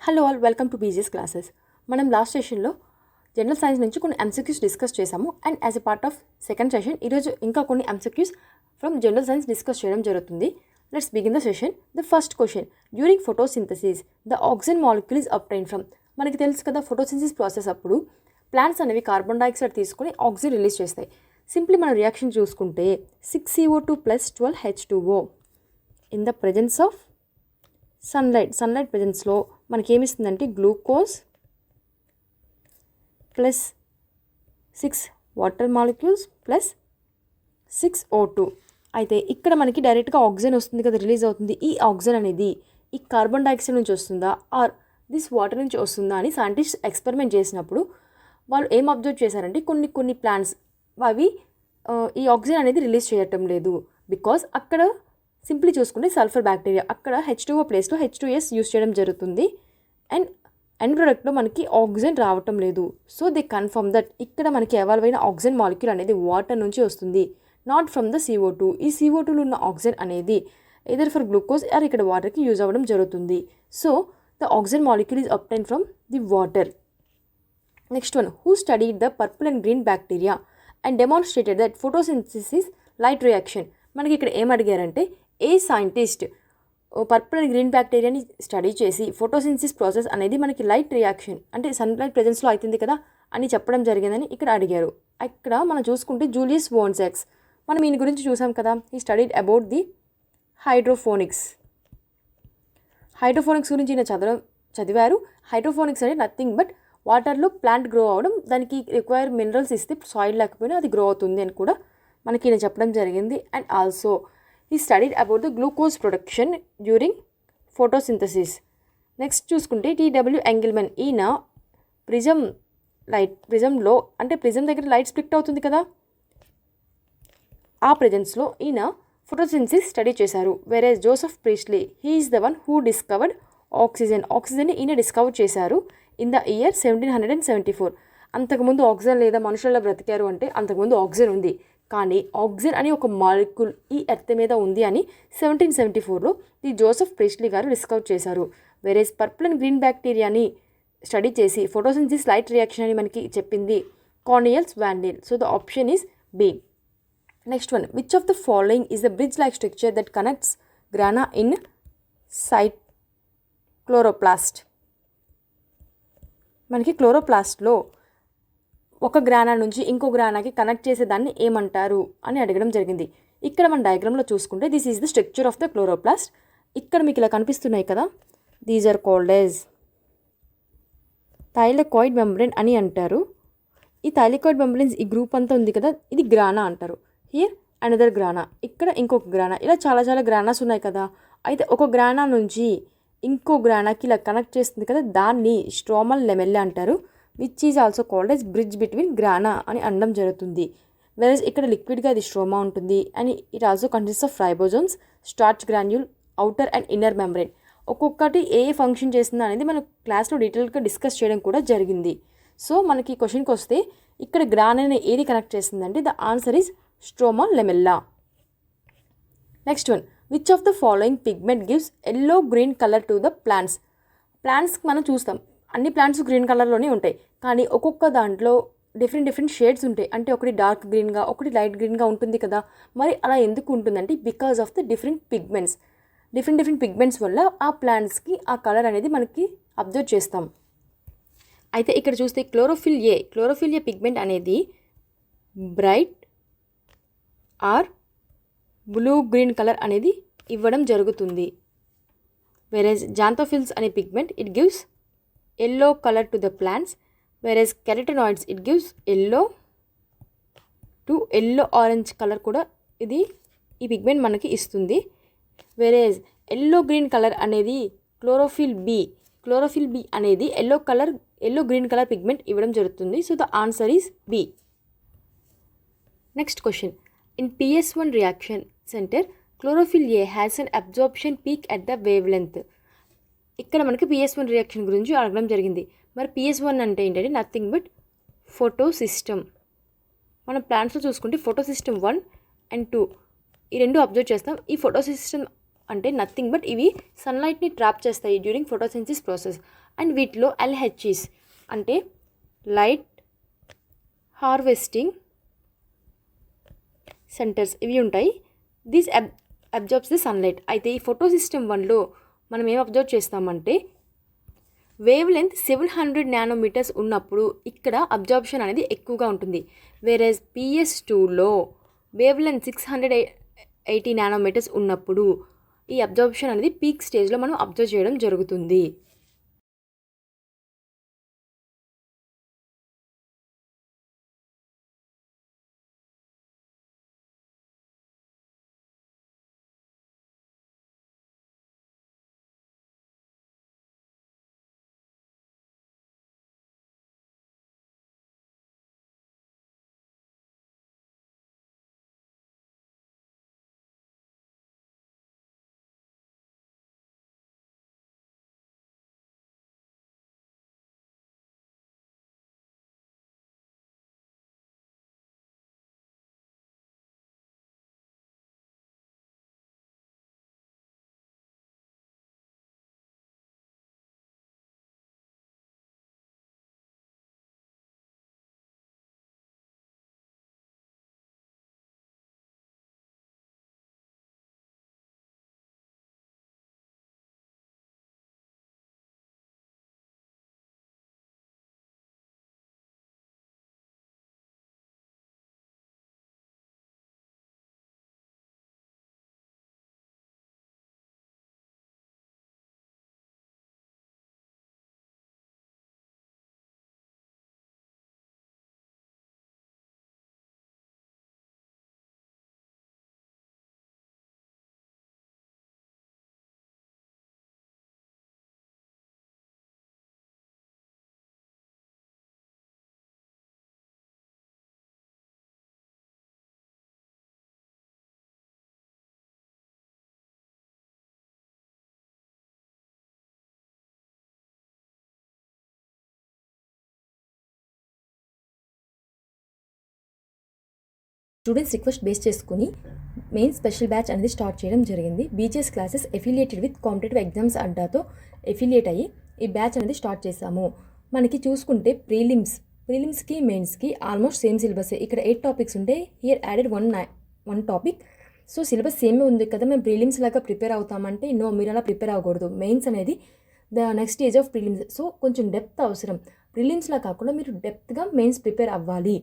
Hello all, welcome to BGS classes. మనం last సెషన్లో general science నుంచి కొన్ని ఎంసీక్యూస్ డిస్కస్ చేసాము. And as a part of second session ఈరోజు ఇంకా కొన్ని MCQs from general science discuss చేయడం జరుగుతుంది. Let's begin the session. The first question, during photosynthesis the oxygen molecule is obtain from. మనకి తెలుసు కదా, ఫోటోసింథసిస్ ప్రాసెస్ అప్పుడు ప్లాంట్స్ అనేవి కార్బన్ డైఆక్సైడ్ తీసుకొని ఆక్సిజన్ రిలీజ్ చేస్తాయి. సింప్లీ మన రియాక్షన్ చూసుకుంటే 6CO2 + 12H2O in the presence of sunlight ప్రెజెన్స్లో మనకి ఏమిస్తుందంటే glucose plus 6 water molecules plus 6O2. అయితే ఇక్కడ మనకి డైరెక్ట్గా ఆక్సిజన్ వస్తుంది కదా, రిలీజ్ అవుతుంది. ఈ ఆక్సిజన్ అనేది ఈ కార్బన్ డైఆక్సైడ్ నుంచి వస్తుందా ఆర్ దిస్ వాటర్ నుంచి వస్తుందా అని సైంటిస్ట్ ఎక్స్పెరిమెంట్ చేసినప్పుడు వాళ్ళు ఏం అబ్జర్వ్ చేశారంటే కొన్ని ప్లాంట్స్ అవి ఈ ఆక్సిజన్ అనేది రిలీజ్ చేయటం లేదు. బికాజ్ అక్కడ సింప్లీ చూసుకుంటే సల్ఫర్ బ్యాక్టీరియా, అక్కడ H2O ప్లేస్లో H2S యూస్ చేయడం జరుగుతుంది. అండ్ ఎండ్ ప్రోడక్ట్లో మనకి ఆక్సిజన్ రావటం లేదు. సో దే కన్ఫర్మ్ దట్ ఇక్కడ మనకి ఎవాల్వ్ అయిన ఆక్సిజన్ మాలిక్యూల్ అనేది వాటర్ నుంచి వస్తుంది, నాట్ ఫ్రమ్ ద CO2. ఈ CO2లో ఉన్న ఆక్సిజన్ అనేది ఎదర్ ఫర్ గ్లూకోజ్ ఆర్ ఇక్కడ వాటర్కి యూజ్ అవ్వడం జరుగుతుంది. So the oxygen molecule is obtain from the water. Next one, who studied the purple and green bacteria and demonstrated that photosynthesis light reaction. మనకి ఇక్కడ ఏం అడిగారంటే, ఏ సైంటిస్ట్ పర్పుల్ అండ్ గ్రీన్ బ్యాక్టీరియాని స్టడీ చేసి ఫోటోసింథసిస్ ప్రాసెస్ అనేది మనకి light reaction అంటే సన్లైట్ ప్రెజెన్స్లో అవుతుంది కదా అని చెప్పడం జరిగిందని ఇక్కడ అడిగారు. ఇక్కడ మనం చూసుకుంటే జూలియస్ వోన్సాక్స్, మనం ఈయన గురించి చూసాం కదా, ఈ స్టడీడ్ అబౌట్ ది హైడ్రోఫోనిక్స్ గురించి ఈయన చదివారు. హైడ్రోఫోనిక్స్ అనేది నథింగ్ బట్ వాటర్లో ప్లాంట్ గ్రో అవ్వడం, దానికి రిక్వైర్ మినరల్స్ ఇస్తే సాయిల్ లేకపోయినా అది గ్రో అవుతుంది అని కూడా మనకి ఈయన చెప్పడం జరిగింది. And also he studied about the glucose production during photosynthesis. Next చూసుకుంటే T.W. ఎంగిల్మన్, ఈయన ప్రిజంలో అంటే ప్రిజం దగ్గర లైట్ స్ప్లిట్ అవుతుంది కదా, ఆ ప్రెజెన్స్లో ఈయన ఫోటోసింథసిస్ స్టడీ చేశారు. Whereas Joseph Priestley, he is the one who discovered ఆక్సిజన్ని ఈయన డిస్కవర్ చేశారు ఇన్ ద ఇయర్ 1774. అంతకుముందు ఆక్సిజన్ లేదా మనుషులలో బ్రతికారు అంటే అంతకుముందు ఆక్సిజన్ ఉంది, కానీ ఆక్సిజన్ అని ఒక మాలిక్యూల్ ఈ ఎర్త్ మీద ఉంది అని 1774లో ది జోసెఫ్ ప్రీస్లీ గారు డిస్కవర్ చేశారు. వేరేస్ పర్పుల్ అండ్ గ్రీన్ బ్యాక్టీరియాని స్టడీ చేసి ఫోటోసింథసిస్ లైట్ రియాక్షన్ అని మనకి చెప్పింది Cornelius van Niel. So the option is B. Next one, which of the following is the bridge like structure that connects grana inside chloroplast. మనకి క్లోరోప్లాస్ట్లో ఒక గ్రానా నుంచి ఇంకో గ్రానాకి కనెక్ట్ చేసేదాన్ని ఏమంటారు అని అడగడం జరిగింది. ఇక్కడ మన డయాగ్రామ్లో చూసుకుంటే this is the structure of the chloroplast. ఇక్కడ మీకు ఇలా కనిపిస్తున్నాయి కదా, these are called as thylakoid membrane అని అంటారు. ఈ థైలకాయిడ్ మెంబ్రేన్స్ ఈ గ్రూప్ అంతా ఉంది కదా, ఇది గ్రానా అంటారు. హియర్ అనదర్ గ్రానా, ఇక్కడ ఇంకొక గ్రానా, ఇలా చాలా గ్రానాస్ ఉన్నాయి కదా. అయితే ఒక గ్రానా నుంచి ఇంకో గ్రానాకి ఇలా కనెక్ట్ చేస్తుంది కదా, దాన్ని స్ట్రోమల్ లెమెల్లా అంటారు. Which is also called yes bridge between గ్రానా అని అనడం జరుగుతుంది. వెరస్ ఇక్కడ లిక్విడ్గా అది స్ట్రోమా ఉంటుంది and it also consist of ribosomes, starch granule, outer and inner membrane. ఒక్కొక్కటి ఏ ఫంక్షన్ చేస్తుందో అనేది మనం క్లాస్లో డీటెయిల్గా డిస్కస్ చేయడం కూడా జరిగింది. సో మనకి క్వశ్చన్కి వస్తే ఇక్కడ గ్రానాని ఏది కనెక్ట్ చేస్తుందంటే the answer is stroma lamella. Next one, which of the following pigment gives yellow green colour to the ప్లాంట్స్కి మనం చూస్తాం అన్ని ప్లాంట్స్ గ్రీన్ కలర్లోనే ఉంటాయి, కానీ ఒక్కొక్క దాంట్లో డిఫరెంట్ షేడ్స్ ఉంటాయి. అంటే ఒకటి డార్క్ గ్రీన్గా ఒకటి లైట్ గ్రీన్గా ఉంటుంది కదా. మరి అలా ఎందుకు ఉంటుందంటే because of the different pigments వల్ల ఆ ప్లాంట్స్కి ఆ కలర్ అనేది మనకి అబ్జర్వ్ చేస్తాం. అయితే ఇక్కడ చూస్తే క్లోరోఫిల్ ఏ పిగ్మెంట్ అనేది bright or blue green colour అనేది ఇవ్వడం జరుగుతుంది. వేరేజ్ జాంతోఫిల్స్ అనే pigment it gives yellow color to the plants, whereas carotenoids it gives yellow to yellow orange color కూడా ఇది ఈ పిగ్మెంట్ మనకి ఇస్తుంది. whereas yellow green color అనేది క్లోరోఫిల్ బి అనేది yellow green color పిగ్మెంట్ ఇవ్వడం జరుగుతుంది. So the answer is B. Next question, in PS1 reaction centre chlorophyll A has an absorption peak at the wavelength. ఇక్కడ మనకి PS1 reaction గురించి అడగడం జరిగింది. మరి PS1 అంటే ఏంటంటే నథింగ్ బట్ ఫోటో సిస్టమ్. మనం ప్లాంట్స్లో చూసుకుంటే ఫోటో సిస్టమ్ 1 and 2 ఈ రెండు అబ్జర్వ్ చేస్తాం. ఈ ఫోటో సిస్టమ్ అంటే నథింగ్ బట్ ఇవి సన్లైట్ని ట్రాప్ చేస్తాయి డ్యూరింగ్ ఫోటోసింథసిస్ ప్రాసెస్. అండ్ వీటిలో ఎల్హెచ్ఈస్ అంటే లైట్ హార్వెస్టింగ్ సెంటర్స్ ఇవి ఉంటాయి. This absorbs the sunlight. అయితే ఈ ఫోటో సిస్టమ్ 1లో మనం ఏం అబ్జర్వ్ చేస్తామంటే వేవ్ లెంత్ 700 నానోమీటర్స్ ఉన్నప్పుడు ఇక్కడ అబ్జార్ప్షన్ అనేది ఎక్కువగా ఉంటుంది. వేరేజ్ PS2లో వేవ్ లెంత్ 680 నానోమీటర్స్ ఉన్నప్పుడు ఈ అబ్జార్ప్షన్ అనేది పీక్ స్టేజ్లో మనం అబ్జర్వ్ చేయడం జరుగుతుంది. స్టూడెంట్స్ రిక్వెస్ట్ బేస్ చేసుకుని మెయిన్ స్పెషల్ బ్యాచ్ అనేది స్టార్ట్ చేయడం జరిగింది. BGS classes affiliated with competitive exams అడ్డాతో ఎఫిలియేట్ అయ్యి ఈ బ్యాచ్ అనేది స్టార్ట్ చేశాము. మనకి చూసుకుంటే ప్రీలిమ్స్కి మెయిన్స్కి ఆల్మోస్ట్ సేమ్ సిలబస్. ఇక్కడ 8 టాపిక్స్ ఉంటే here added one topic. So syllabus సేమే ఉంది కదా, మేము ప్రీలిమ్స్ లాగా ప్రిపేర్ అవుతామంటే నో, మీరు అలా ప్రిపేర్ అవ్వకూడదు. మెయిన్స్ అనేది the next stage of prelims. So కొంచెం డెప్త్ అవసరం. ప్రీలిమ్స్లా కాకుండా మీరు డెప్త్గా మెయిన్స్ ప్రిపేర్ అవ్వాలి.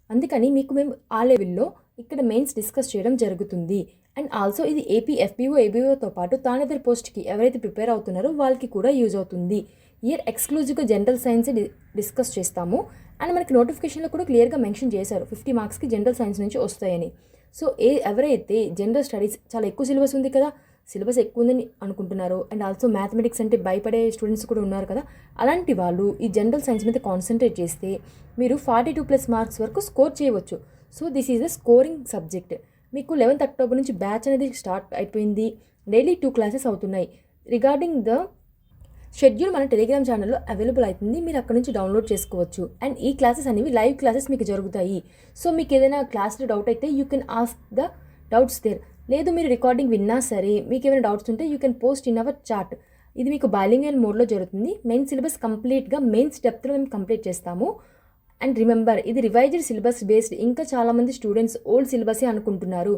అందుకని మీకు మేము ఆ లెవెల్లో ఇక్కడ మెయిన్స్ డిస్కస్ చేయడం జరుగుతుంది. అండ్ ఆల్సో ఇది ఏపీ ఎఫ్బీఓ ఏబీఓతో పాటు తానేదర్ పోస్ట్కి ఎవరైతే ప్రిపేర్ అవుతున్నారో వాళ్ళకి కూడా యూజ్ అవుతుంది. ఇయర్ ఎక్స్క్లూజివ్గా జనరల్ సైన్స్ డిస్కస్ చేస్తాము. అండ్ మనకి నోటిఫికేషన్లో కూడా క్లియర్గా మెన్షన్ చేశారు 50 మార్క్స్కి జనరల్ సైన్స్ నుంచి వస్తాయని. సో ఎవరైతే జనరల్ స్టడీస్ చాలా ఎక్కువ సిలబస్ ఉంది కదా, సిలబస్ ఎక్కువ ఉందని అనుకుంటున్నారు అండ్ ఆల్సో మ్యాథమెటిక్స్ అంటే భయపడే స్టూడెంట్స్ కూడా ఉన్నారు కదా, అలాంటి వాళ్ళు ఈ జనరల్ సైన్స్ మీద కాన్సన్ట్రేట్ చేస్తే మీరు 42+ మార్క్స్ వరకు స్కోర్ చేయవచ్చు. So this is the scoring subject. మీకు 11th అక్టోబర్ నుంచి బ్యాచ్ అనేది స్టార్ట్ అయిపోయింది. డైలీ 2 క్లాసెస్ అవుతున్నాయి. రిగార్డింగ్ ద షెడ్యూల్ మన టెలిగ్రామ్ ఛానల్లో అవైలబుల్ అవుతుంది, మీరు అక్కడ నుంచి డౌన్లోడ్ చేసుకోవచ్చు. అండ్ ఈ క్లాసెస్ అనేవి లైవ్ క్లాసెస్ మీకు జరుగుతాయి. సో మీకు ఏదైనా క్లాస్లో డౌట్ అయితే you can ask the doubts there. లేదు మీరు రికార్డింగ్ విన్నా సరే మీకు ఏమైనా డౌట్స్ ఉంటే you can post in our chat. ఇది మీకు బైలింగ్వల్ మోడ్లో జరుగుతుంది. మెయిన్ సిలబస్ కంప్లీట్గా మెయిన్స్ డెప్త్లో మేము కంప్లీట్ చేస్తాము. అండ్ రిమెంబర్, ఇది రివైజ్డ్ సిలబస్ బేస్డ్. ఇంకా చాలామంది స్టూడెంట్స్ ఓల్డ్ సిలబసే అనుకుంటున్నారు.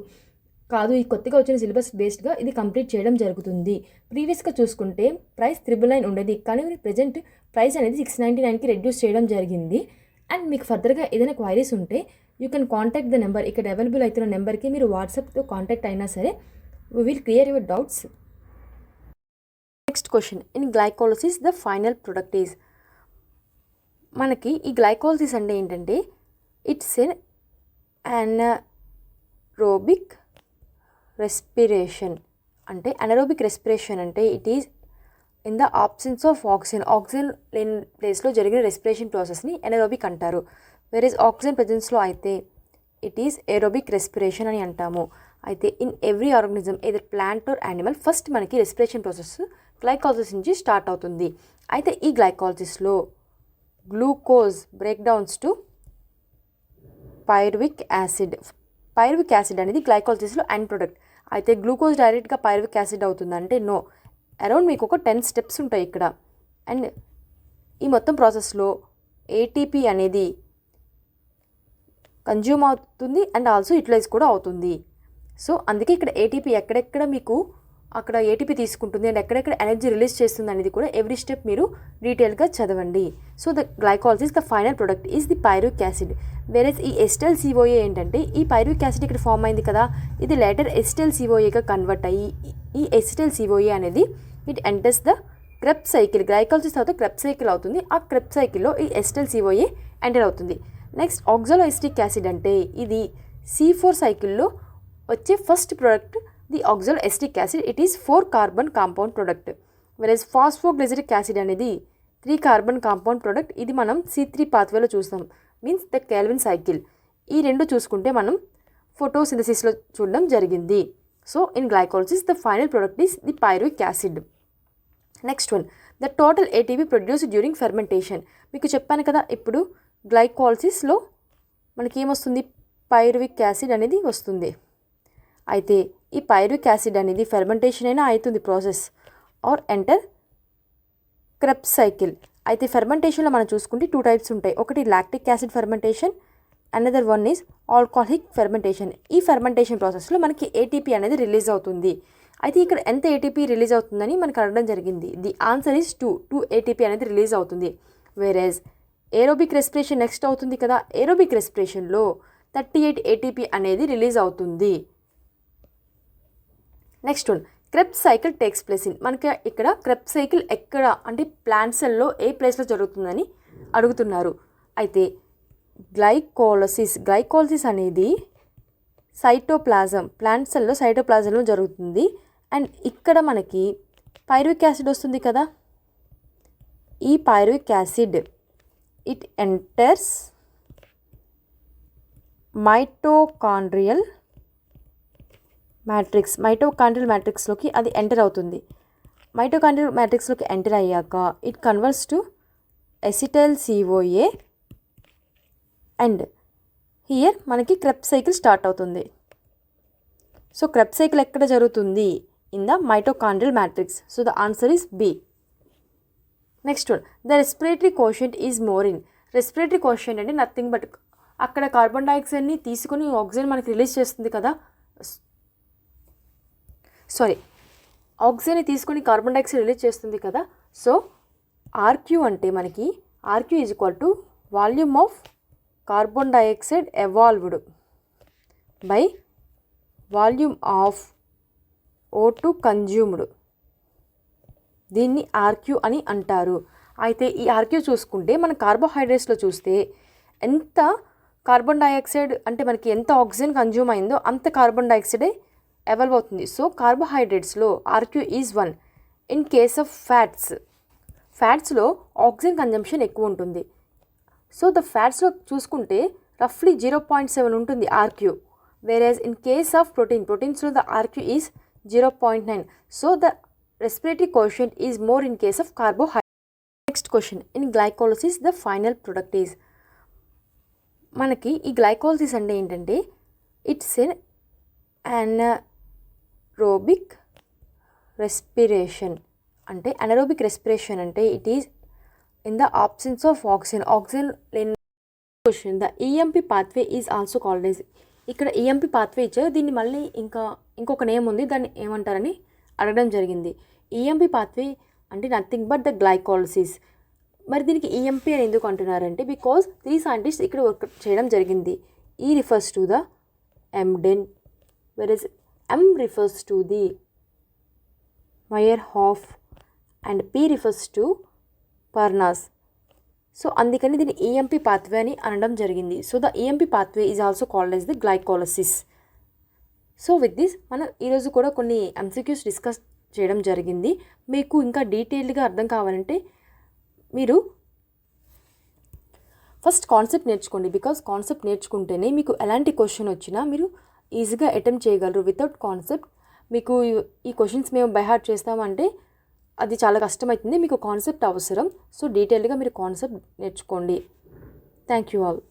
కాదు, ఈ కొత్తగా వచ్చిన సిలబస్ బేస్డ్గా ఇది కంప్లీట్ చేయడం జరుగుతుంది. ప్రీవియస్గా చూసుకుంటే ప్రైస్ 999 ఉండేది, కానీ ప్రజెంట్ ప్రైస్ అనేది 699కి రెడ్యూస్ చేయడం జరిగింది. అండ్ మీకు ఫర్దర్గా ఏదైనా క్వైరీస్ ఉంటే you can contact the number. ఇక్కడ అవైలబుల్ అవుతున్న నెంబర్కి మీరు వాట్సాప్తో కాంటాక్ట్ అయినా సరే we will clear your doubts. Next question, in glycolysis the final product is. మనకి ఈ గ్లైకోలిసిస్ అంటే ఏంటంటే ఇట్స్ ఎన్ అనరోబిక్ రెస్పిరేషన్. అంటే అనరోబిక్ రెస్పిరేషన్ అంటే it is in the absence of oxygen. Oxygen లేని ప్లేస్లో జరిగిన రెస్పిరేషన్ ప్రాసెస్ని అనరోబిక్ అంటారు. వేరేజ్ ఆక్సిజన్ ప్రెజెన్స్లో అయితే ఇట్ ఈజ్ ఏరోబిక్ రెస్పిరేషన్ అని అంటాము. అయితే in every organism either plant or animal first మనకి రెస్పిరేషన్ ప్రాసెస్ గ్లైకోలిసిస్ నుంచి స్టార్ట్ అవుతుంది. అయితే ఈ గ్లైకోలిసిస్లో glucose breakdowns to pyruvic acid. Pyruvic acid అనేది గ్లైకోలిసిస్లో ఎండ్ ప్రొడక్ట్. అయితే గ్లూకోజ్ డైరెక్ట్గా పైరువిక్ యాసిడ్ అవుతుందంటే నో. అరౌండ్ మీకు ఒక 10 స్టెప్స్ ఉంటాయి ఇక్కడ. అండ్ ఈ మొత్తం ప్రాసెస్లో ఏటీపీ అనేది కన్జ్యూమ్ అవుతుంది అండ్ ఆల్సో యూటిలైజ్ కూడా అవుతుంది. సో అందుకే ఇక్కడ ఏటీపీ ఎక్కడెక్కడ మీకు అక్కడ ఏటీపీ తీసుకుంటుంది అండ్ ఎక్కడెక్కడ ఎనర్జీ రిలీజ్ చేస్తుంది అనేది కూడా ఎవ్రీ స్టెప్ మీరు డీటెయిల్గా చదవండి. So the glycolysis the final product is the pyruvic acid. Whereas ఈ ఎస్టైల్ సిఓఏ ఏంటంటే ఈ పైరువిక్ యాసిడ్ ఇక్కడ ఫామ్ అయింది కదా, ఇది లేటర్ ఎస్టైల్ సిఓఏగా కన్వర్ట్ అయ్యి ఈ ఎస్టైల్ సిఓఏ అనేది it enters the Kreb cycle. Glycolysis తర్వాత క్రెబ్ సైకిల్ అవుతుంది. ఆ క్రెబ్ సైకిల్లో ఈ ఎస్టైల్ సిఓఏ ఎంటర్ అవుతుంది. నెక్స్ట్ ఆక్సాలోఎస్టిక్ యాసిడ్ అంటే ఇది C4 సైకిల్లో వచ్చే first product the oxaloacetic acid. It is 4 carbon compound product. Whereas phosphoglyceric acid అనేది 3 కార్బన్ కాంపౌండ్ ప్రోడక్ట్. ఇది మనం C3 పాత్వేలో చూస్తాం, మీన్స్ ద కెల్విన్ సైకిల్. ఈ రెండు చూసుకుంటే మనం ఫోటోసింథసిస్లో చూడడం జరిగింది. So in glycolysis the final product is the pyruvic acid. Next one the total ATP produced during fermentation. మీకు చెప్పాను కదా, ఇప్పుడు గ్లైకాలసిస్లో మనకి ఏమొస్తుంది, పైరువిక్ యాసిడ్ అనేది వస్తుంది. అయితే ఈ పైరువిక్ యాసిడ్ అనేది ఫెర్మెంటేషన్ అయినా అవుతుంది process or enter Krebs cycle. అయితే ఫెర్మెంటేషన్లో మనం చూసుకుంటే 2 టైప్స్ ఉంటాయి. ఒకటి lactic acid fermentation, another one is alcoholic fermentation. ఈ ఫెర్మెంటేషన్ ప్రాసెస్లో మనకి ఏటీపీ అనేది రిలీజ్ అవుతుంది. అయితే ఇక్కడ ఎంత ఏటీపీ రిలీజ్ అవుతుందని మనకు అడగడం జరిగింది. ది ఆన్సర్ ఈజ్ 2 ఏటీపీ అనేది రిలీజ్ అవుతుంది. వేరేజ్ ఏరోబిక్ రెస్పిరేషన్ నెక్స్ట్ అవుతుంది కదా, ఏరోబిక్ రెస్పిరేషన్లో 38 ఏటీపీ అనేది రిలీజ్ అవుతుంది. Next one Krebs cycle takes place in. మనకి ఇక్కడ క్రెబ్ సైకిల్ ఎక్కడ అంటే ప్లాంట్ సెల్లో ఏ ప్లేస్లో జరుగుతుందని అడుగుతున్నారు. అయితే గ్లైకోలసిస్ అనేది సైటోప్లాజం, ప్లాంట్ సెల్లో సైటోప్లాజంలో జరుగుతుంది. అండ్ ఇక్కడ మనకి పైరువిక్ యాసిడ్ వస్తుంది కదా, ఈ pyruvic acid it enters mitochondrial మ్యాట్రిక్స్లోకి అది ఎంటర్ అవుతుంది. మైటోకాండ్రియల్ మ్యాట్రిక్స్లోకి ఎంటర్ అయ్యాక it converts to acetyl CoA and here మనకి క్రెబ్ సైకిల్ స్టార్ట్ అవుతుంది. సో క్రెబ్ సైకిల్ ఎక్కడ జరుగుతుంది, in the mitochondrial matrix. So the answer is B. Next one the respiratory quotient is more in. Respiratory quotient అంటే nothing but అక్కడ carbon డైఆక్సైడ్ని తీసుకుని oxygen మనకి release చేస్తుంది కదా, ఆక్సిజన్ని తీసుకొని కార్బన్ డైఆక్సైడ్ రిలీజ్ చేస్తుంది కదా. సో ఆర్క్యూ అంటే మనకి RQ is equal to volume of carbon dioxide evolved by volume of O2 consumed. దీన్ని ఆర్క్యూ అని అంటారు. అయితే ఈ ఆర్క్యూ చూసుకుంటే మన కార్బోహైడ్రేట్స్లో చూస్తే ఎంత కార్బన్ డైఆక్సైడ్ అంటే మనకి ఎంత ఆక్సిజన్ కన్జ్యూమ్ అయిందో అంత కార్బన్ డైఆక్సైడే ఎవాల్వ్ అవుతుంది. సో కార్బోహైడ్రేట్స్లో RQ is 1. In case of ఫ్యాట్స్లో ఆక్సిజన్ కన్జంప్షన్ ఎక్కువ ఉంటుంది. సో ద ఫ్యాట్స్లో చూసుకుంటే రఫ్లీ 0.7 ఉంటుంది RQ. Whereas in case of ప్రోటీన్స్లో the RQ is 0.9. So the respiratory quotient is more in case of carbohydrate. Next question in glycolysis the final product is. మనకి ఈ గ్లైకోలసిస్ అంటే ఏంటంటే ఇట్స్ ఎన్ అనరోబిక్ రెస్పిరేషన్. అంటే anaerobic respiration అంటే it is in the absence of oxygen లేని question. The EMP pathway is also called as. ఇక్కడ EMP pathway ఇచ్చారు, దీన్ని మళ్ళీ ఇంకొక నేమ్ ఉంది, దాన్ని ఏమంటారని అడగడం జరిగింది. ఈఎంపి పాత్వే అంటే నథింగ్ బట్ ద గ్లైకోలసిస్. మరి దీనికి ఈఎంపి అని ఎందుకు అంటున్నారంటే బికాజ్ 3 సైంటిస్ట్స్ ఇక్కడ వర్క్ చేయడం జరిగింది. ఈ refers to the Emden, whereas M refers to the Meyerhof and P refers to Parnas. So అందుకని దీన్ని ఈఎంపి పాత్వే అని అనడం జరిగింది. So the EMP pathway is also called as the glycolysis. So with this మనం ఈరోజు కూడా కొన్ని MCQs discuss చేయడం జరిగింది. మీకు ఇంకా డీటెయిల్డ్గా అర్థం కావాలంటే మీరు ఫస్ట్ కాన్సెప్ట్ నేర్చుకోండి. బికాజ్ కాన్సెప్ట్ నేర్చుకుంటేనే మీకు ఎలాంటి క్వశ్చన్ వచ్చినా మీరు ఈజీగా అటెంప్ట్ చేయగలరు. వితౌట్ కాన్సెప్ట్ మీకు ఈ క్వశ్చన్స్ మేము బై హార్ట్ చేస్తామంటే అది చాలా కష్టమవుతుంది. మీకు కాన్సెప్ట్ అవసరం. సో డీటెయిల్గా మీరు కాన్సెప్ట్ నేర్చుకోండి. Thank you all.